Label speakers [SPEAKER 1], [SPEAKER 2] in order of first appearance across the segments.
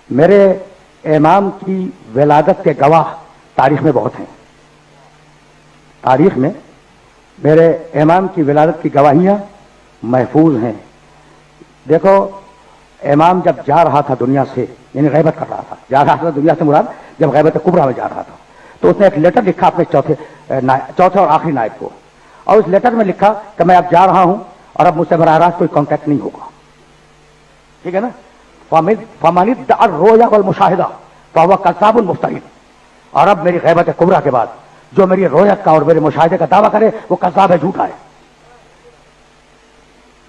[SPEAKER 1] میرے امام کی ولادت کے گواہ تاریخ میں بہت ہیں. تاریخ میں میرے امام کی ولادت کی گواہیاں محفوظ ہیں. دیکھو امام جب جا رہا تھا دنیا سے، یعنی غیبت کر رہا تھا، جا رہا تھا دنیا سے مراد جب غیبت کبریٰ میں جا رہا تھا، تو اس نے ایک لیٹر لکھا اپنے چوتھے اور آخری نائب کو، اور اس لیٹر میں لکھا کہ میں اب جا رہا ہوں اور اب مجھ سے براہ راست کوئی کانٹیکٹ نہیں ہوگا. ٹھیک ہے نا؟ فَمَنِ ادَّعَى الرُّؤْيَا وَالْمُشَاهَدَةَ فَهُوَ كَذَّابٌ مُفْتَرٍ. اور اب میری غیبت کبریٰ کے بعد جو میری رویت کا اور میرے مشاہدے کا دعویٰ کرے وہ کذاب ہے، جھوٹا ہے.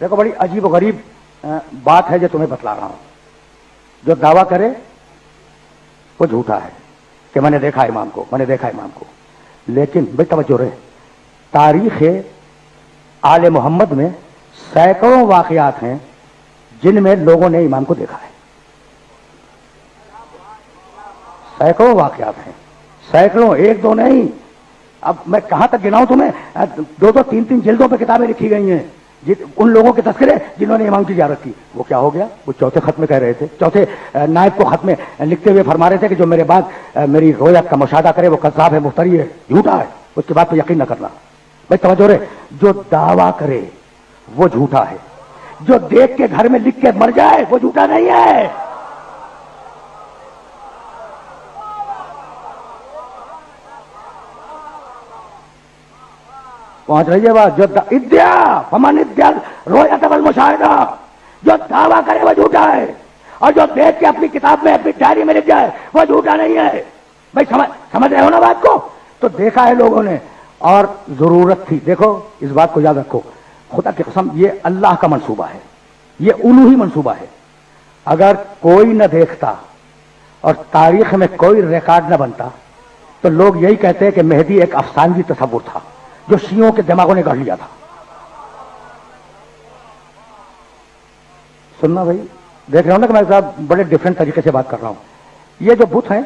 [SPEAKER 1] دیکھو بڑی عجیب و غریب بات ہے جو تمہیں بتلا رہا ہوں. جو دعویٰ کرے وہ جھوٹا ہے کہ میں نے دیکھا امام کو، میں نے دیکھا امام کو. لیکن بے توجہ رہے، تاریخ آل محمد میں سینکڑوں واقعات ہیں جن میں لوگوں نے امام کو دیکھا ہے. سینکڑوں واقعات ہیں، سینکڑوں، ایک دو نہیں. اب میں کہاں تک گناؤں تمہیں؟ دو دو تین تین جلدوں پہ کتابیں لکھی گئی ہیں ان لوگوں کے تذکرے جنہوں نے امام کی زیارت کی. وہ کیا ہو گیا؟ وہ چوتھے خط میں کہہ رہے تھے، چوتھے نائب کو خط میں لکھتے ہوئے فرما رہے تھے کہ جو میرے بعد میری رویت کا مشاہدہ کرے وہ کذاب ہے، مفتری ہے، جھوٹا ہے. اس کی بات پہ یقین نہ کرنا. بھائی توجہ رہے، جو دعویٰ کرے وہ جھوٹا ہے، جو دیکھ کے گھر میں لکھ کے مر جائے وہ جھوٹا نہیں ہے. پہنچ رہی ہے بات؟ جو ادعا فمن ادعا رؤیت والمشاہدہ، جو دعویٰ کرے وہ جھوٹا ہے، اور جو دیکھ کے اپنی کتاب میں اپنی ڈائری میں لکھ جائے وہ جھوٹا نہیں ہے. بھائی سمجھ رہے ہو نا بات کو؟ تو دیکھا ہے لوگوں نے اور ضرورت تھی. دیکھو اس بات کو یاد رکھو، خدا کی قسم یہ اللہ کا منصوبہ ہے، یہ الوہی منصوبہ ہے. اگر کوئی نہ دیکھتا اور تاریخ میں کوئی ریکارڈ نہ بنتا تو لوگ یہی کہتے ہیں کہ مہدی ایک افسانوی تصور تھا جو شیعوں کے دماغوں نے گڑھ لیا تھا. سننا بھائی، دیکھ رہے ہو نا کہ میں صاحب بڑے ڈفرینٹ طریقے سے بات کر رہا ہوں. یہ جو بت ہیں،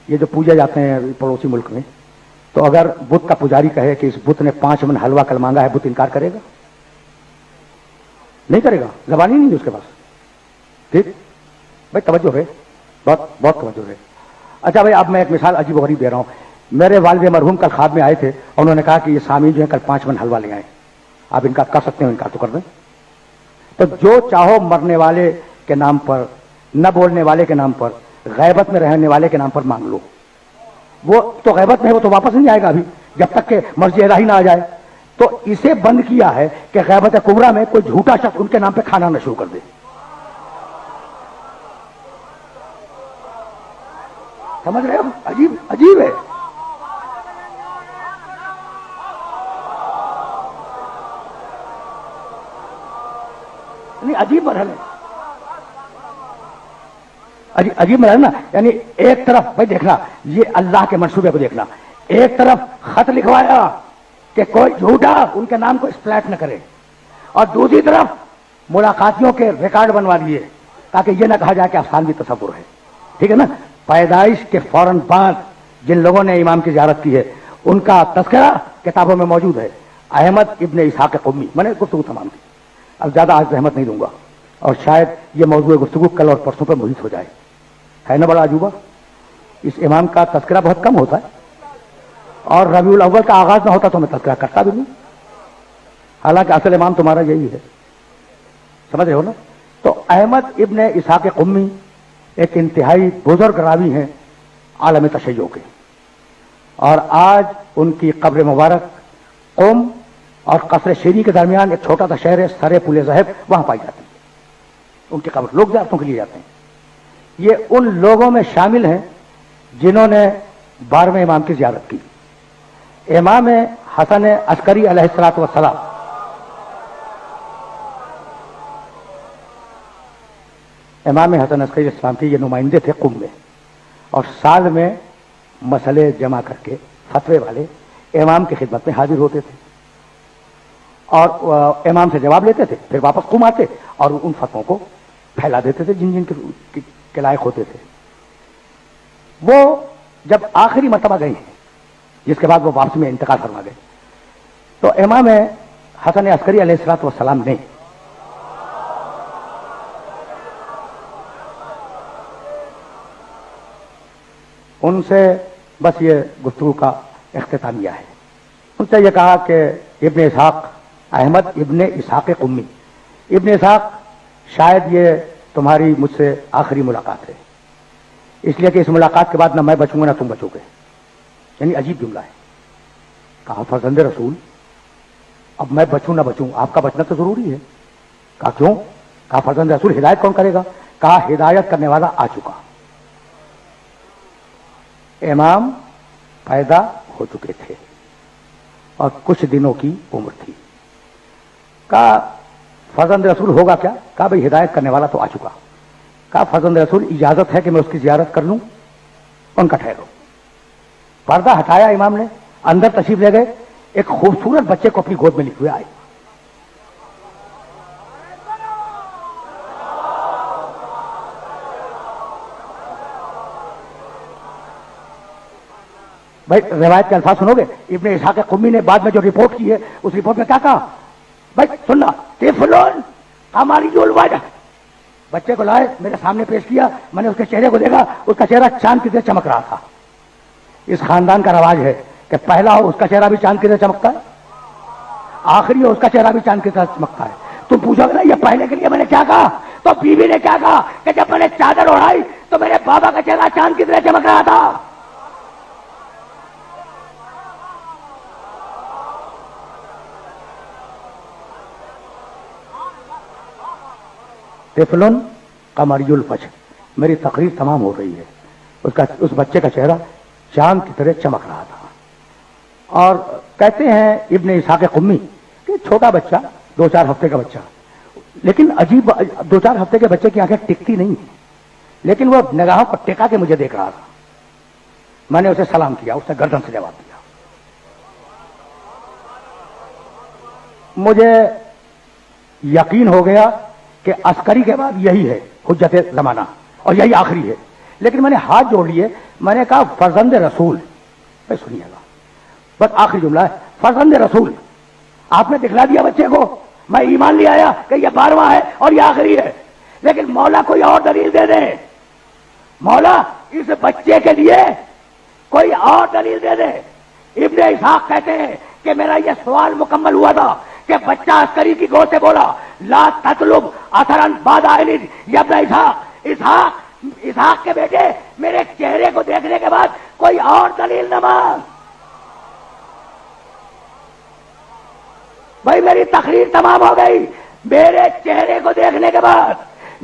[SPEAKER 1] یہ جو پوجے جاتے ہیں پڑوسی ملک میں، تو اگر بت کا پجاری کہے کہ اس بت نے 5 من حلوہ کل مانگا ہے، بت انکار کرے گا؟ نہیں کرے گا، زبان ہی نہیں ہے اس کے پاس. ٹھیک بھائی، توجہ ہے، بہت بہت توجہ ہے. اچھا بھائی، اب میں ایک مثال عجیب و غریب دے رہا ہوں. میرے والد مرحوم کل خواب میں آئے تھے اور انہوں نے کہا کہ یہ سامی جو ہے کل 5 من حلوہ لے آئے. آپ انکار کر سکتے ہیں، انکار تو کر دیں. تو جو چاہو مرنے والے کے نام پر، نہ بولنے والے کے نام پر، غیبت میں رہنے والے کے نام پر مانگ لو. وہ تو غیبت میں ہے، وہ تو واپس نہیں آئے گا ابھی جب تک کہ مرضی الہی نہ آ جائے. تو اسے بند کیا ہے کہ غیبت کبریٰ میں کوئی جھوٹا شخص ان کے نام پہ کھانا نہ شروع کر دے. سمجھ رہے ہو؟ عجیب عجیب ہے. نہیں، عجیب مرحلہ ہے، عجیب مرحلہ نا. یعنی ایک طرف بھائی دیکھنا، یہ اللہ کے منصوبے کو دیکھنا، ایک طرف خط لکھوایا کہ کوئی جھوٹا ان کے نام کو اسپلیٹ نہ کرے، اور دوسری طرف ملاقاتیوں کے ریکارڈ بنوا دیے تاکہ یہ نہ کہا جائے کہ افسانوی تصور ہے. ٹھیک ہے نا؟ پیدائش کے فوراً بعد جن لوگوں نے امام کی زیارت کی ہے ان کا تذکرہ کتابوں میں موجود ہے. احمد ابن اسحاق قمی. میں نے گفتگو تمام کی، اب زیادہ آج زحمت نہیں دوں گا، اور شاید یہ موضوع گفتگو کل اور پرسوں پہ محیط ہو جائے. ہے نا بڑا عجوبہ؟ اس امام کا تذکرہ بہت کم ہوتا ہے، اور ربیع الاول کا آغاز نہ ہوتا تو میں تذکرہ کرتا بھی نہیں، حالانکہ اصل امام تمہارا یہی ہے. سمجھ رہے ہو نا؟ تو احمد ابن اسحاق قمی ایک انتہائی بزرگ راوی ہیں عالم تشیع کے، اور آج ان کی قبر مبارک قم اور قصر شیری کے درمیان ایک چھوٹا سا شہر ہے سرے پل ذہب، وہاں پائی جاتی ہے ان کی قبر. لوگ زیارتوں کے لیے جاتے ہیں. یہ ان لوگوں میں شامل ہیں جنہوں نے 12ویں امام کی زیارت کی. امام حسن عسکری علیہ الصلوۃ والسلام، امام حسن عسکری علیہ السلام کے یہ نمائندے تھے قم میں، اور سال میں مسئلے جمع کر کے فتوے والے امام کی خدمت میں حاضر ہوتے تھے اور امام سے جواب لیتے تھے، پھر واپس قم آتے اور ان فتووں کو پھیلا دیتے تھے جن کے لائق ہوتے تھے. وہ جب آخری مرتبہ گئے ہیں جس کے بعد وہ واپس میں انتقال فرما گئے، تو امام حسن عسکری علیہ الصلوۃ والسلام نے ان سے بس یہ گفتگو کا اختتامیہ ہے. ان سے یہ کہا کہ ابن اسحاق احمد ابن اسحاق قمی. ابن اسحاق شاید یہ تمہاری مجھ سے آخری ملاقات ہے، اس لیے کہ اس ملاقات کے بعد نہ میں بچوں گا نہ تم بچو گے. یعنی عجیب جملہ ہے. کہا فرزند رسول، اب میں بچوں نہ بچوں آپ کا بچنا تو ضروری ہے. کہا کیوں؟ کہا فرزند رسول ہدایت کون کرے گا؟ کہا ہدایت کرنے والا آ چکا، امام پیدا ہو چکے تھے اور کچھ دنوں کی عمر تھی. کہا فرزند رسول ہوگا کیا؟ کہا بھئی ہدایت کرنے والا تو آ چکا. کہا فرزند رسول اجازت ہے کہ میں اس کی زیارت کر لوں؟ ان کا ٹھہرو. پردہ ہٹایا امام نے، اندر تشریف لے گئے. ایک خوبصورت بچے کو اپنی گود میں لیے ہوئے آئے. بھائی روایت کے الفاظ سنو گے. ابن اسحاق قمی نے بعد میں جو رپورٹ کی ہے اس رپورٹ میں کیا کہا؟ بھائی سننا، طفل ہماری جو الوجہ، بچے کو لائے میرے سامنے پیش کیا. میں نے اس کے چہرے کو دیکھا، اس کا چہرہ چاند کی طرح چمک رہا تھا. اس خاندان کا رواج ہے کہ پہلا ہو اس کا چہرہ بھی چاند کی طرح چمکتا ہے، آخری ہو اس کا چہرہ بھی چاند کی طرح چمکتا ہے. تم پوچھو گے نا یہ پہلے کے لیے میں نے کیا کہا، تو بیوی نے کیا کہا کہ جب میں نے چادر اڑائی تو میرے بابا کا چہرہ چاند کی طرح چمک رہا تھا. طفل قمری الوجہ. میری تقریر تمام ہو رہی ہے. اس بچے کا چہرہ چاند کی طرح چمک رہا تھا. اور کہتے ہیں ابن اسحاق قمی کہ چھوٹا بچہ 2-4 ہفتے کا بچہ، لیکن عجیب 2-4 ہفتے کے بچے کی آنکھیں ٹکتی نہیں ہیں، لیکن وہ نگاہوں کو ٹکا کے مجھے دیکھ رہا تھا. میں نے اسے سلام کیا، اس نے گردن سے جواب دیا. مجھے یقین ہو گیا کہ عسکری کے بعد یہی ہے حجت زمانہ اور یہی آخری ہے. لیکن میں نے ہاتھ جوڑ لیے. میں نے کہا فرزند رسول، سنیے گا بس آخری جملہ ہے، فرزند رسول آپ نے دکھلا دیا بچے کو، میں ایمان لے آیا کہ یہ 12واں ہے اور یہ آخری ہے، لیکن مولا کوئی اور دلیل دے دے. مولا اس بچے کے لیے کوئی اور دلیل دے دے. ابن اسحاق کہتے ہیں کہ میرا یہ سوال مکمل ہوا تھا کہ بچہ عسکری کی گود سے بولا لا تطلب اثرا بعد عین یا ابن اسحاق اسحاق کے بیٹے میرے چہرے کو دیکھنے کے بعد کوئی اور دلیل نہ مانگ. بھائی میری تقریر تمام ہو گئی. میرے چہرے کو دیکھنے کے بعد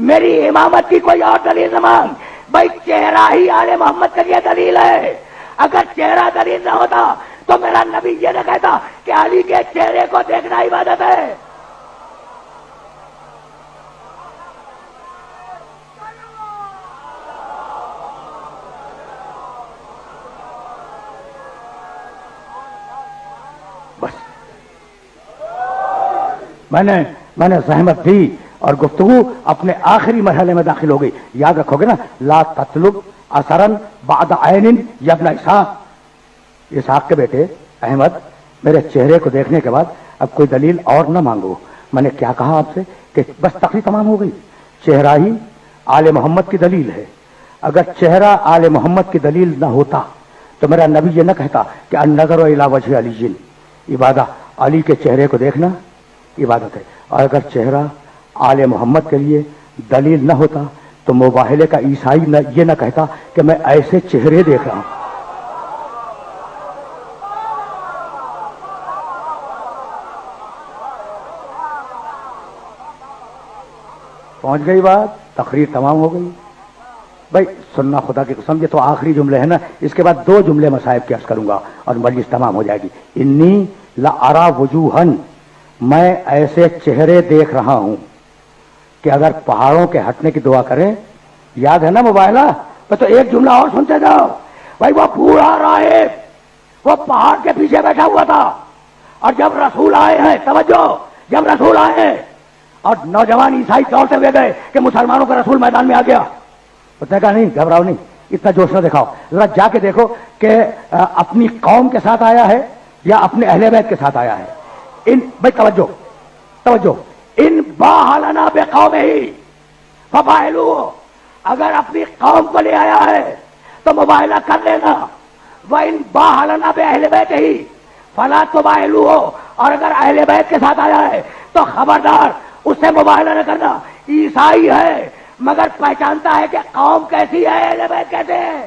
[SPEAKER 1] میری امامت کی کوئی اور دلیل نہ مانگ. بھائی چہرہ ہی آل محمد کے لیے دلیل ہے. اگر چہرہ دلیل نہ ہوتا تو میرا نبی یہ نہ کہتا کہ علی کے چہرے کو دیکھنا عبادت ہے. بس میں نے زحمت دی اور گفتگو اپنے آخری مرحلے میں داخل ہو گئی. یاد رکھو گے نا، لا تطلب اثرا بعد عین یا ابن اسحاق. اسحاق کے بیٹے احمد میرے چہرے کو دیکھنے کے بعد اب کوئی دلیل اور نہ مانگو. میں نے کیا کہا آپ سے کہ بس تقریر تمام ہو گئی. چہرہ ہی آل محمد کی دلیل ہے. اگر چہرہ آل محمد کی دلیل نہ ہوتا تو میرا نبی یہ نہ کہتا کہ النظر الی وجہ علی عبادہ، علی کے چہرے کو دیکھنا عبادت ہے. اور اگر چہرہ آل محمد کے لیے دلیل نہ ہوتا تو مباہلے کا عیسائی یہ نہ کہتا کہ میں ایسے چہرے دیکھ رہا ہوں. پہنچ گئی بات، تقریر تمام ہو گئی. بھائی سننا خدا کی قسم، یہ تو آخری جملے ہیں نا، اس کے بعد 2 جملے مصائب کے عرض کروں گا اور مجلس تمام ہو جائے گی. انی لارا وجوہن، میں ایسے چہرے دیکھ رہا ہوں کہ اگر پہاڑوں کے ہٹنے کی دعا کریں، یاد ہے نا مباہلہ، تو ایک جملہ اور سنتے جاؤ. بھائی وہ بوڑھا راہب وہ پہاڑ کے پیچھے بیٹھا ہوا تھا، اور جب رسول آئے ہیں، توجہ، جب رسول آئے ہیں اور نوجوان عیسائی دوڑتے ہوئے گئے کہ مسلمانوں کا رسول میدان میں آ گیا، اس نے کہا نہیں گھبراؤ نہیں، اتنا جوش نہ دکھاؤ، ذرا جا کے دیکھو کہ اپنی قوم کے ساتھ آیا ہے یا اپنے اہل بیت کے ساتھ آیا ہے. ان بھائی توجہ ان باہلنا بقومہ ففاعلوا، اگر اپنی قوم کو لے آیا ہے تو مباہلہ کر لینا. وَإِن بَاهَلَنَا بِأَهْلِ بَيْتِهِ فَلَا تُبَاهِلُوهُ, اور اگر اہل بیت کے ساتھ آیا ہے تو خبردار اس سے مباہلہ نہ کرنا. عیسائی ہے مگر پہچانتا ہے کہ قوم کیسی ہے, اہل بیت کیسے ہیں.